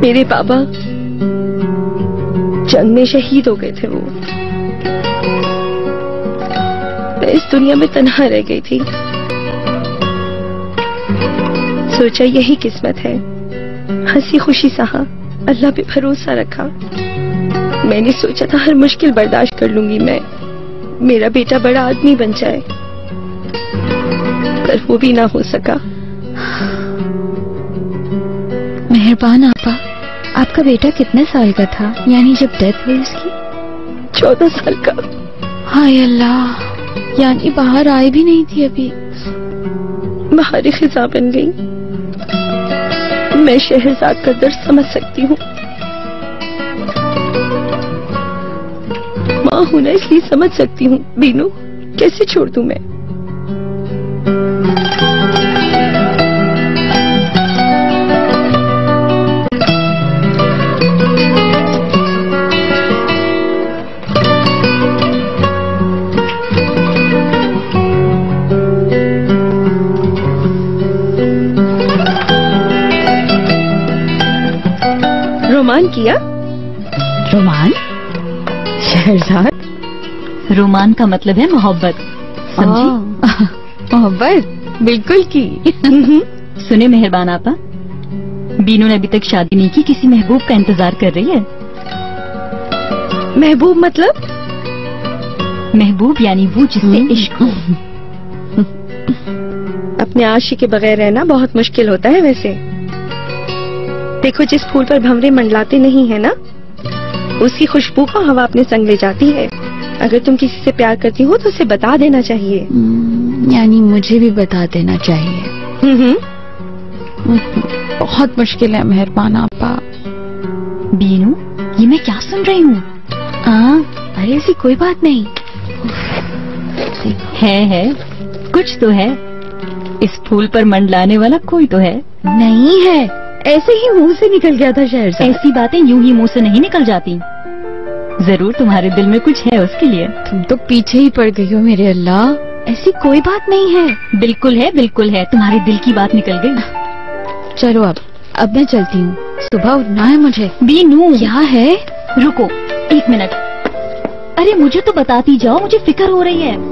मेरे पापा जंग में शहीद हो गए थे। वो मैं इस दुनिया में तन्हा रह गई थी। सोचा यही किस्मत है। हंसी खुशी सहा, अल्लाह पे भरोसा रखा। मैंने सोचा था हर मुश्किल बर्दाश्त कर लूंगी मैं, मेरा बेटा बड़ा आदमी बन जाए, पर वो भी ना हो सका। मेहरबान आपा, आपका बेटा कितने साल का था, यानी जब डेथ हुई उसकी? 14 साल का। हाय अल्लाह, यानी बाहर आए भी नहीं थी अभी। बहारी खिजा बन गई। मैं शहरजाद का दर्द समझ सकती हूँ। माँ हूं ना, इसलिए समझ सकती हूँ। बीनू, कैसे छोड़ दूं मैं? रोमान किया? रोमान? शहरजाद? रोमान का मतलब है मोहब्बत, समझी? मोहब्बत बिल्कुल की। सुने मेहरबान आपा, बीनू ने अभी तक शादी नहीं की, किसी महबूब का इंतजार कर रही है। महबूब मतलब? महबूब यानी वो जिससे इश्क हो। अपने आशिक के बगैर रहना बहुत मुश्किल होता है वैसे। देखो, जिस फूल पर भंवरे मंडलाते नहीं है ना, उसकी खुशबू को हवा अपने संग ले जाती है। अगर तुम किसी से प्यार करती हो तो उसे बता देना चाहिए। यानी मुझे भी बता देना चाहिए। बहुत मुश्किल है मेहरबान आपा। बीनू, ये मैं क्या सुन रही हूँ? अरे ऐसी कोई बात नहीं है, कुछ तो है। इस फूल पर मंडलाने वाला कोई तो है। नहीं है, ऐसे ही मुंह से निकल गया था शहरजाद। ऐसी बातें यूं ही मुंह से नहीं निकल जाती। जरूर तुम्हारे दिल में कुछ है उसके लिए। तुम तो पीछे ही पड़ गई हो मेरे अल्लाह। ऐसी कोई बात नहीं है। बिल्कुल है, बिल्कुल है। तुम्हारे दिल की बात निकल गई। चलो अब मैं चलती हूँ, सुबह उठना है मुझे। बीनू, क्या है? रुको 1 मिनट। अरे मुझे तो बताती जाओ, मुझे फिक्र हो रही है।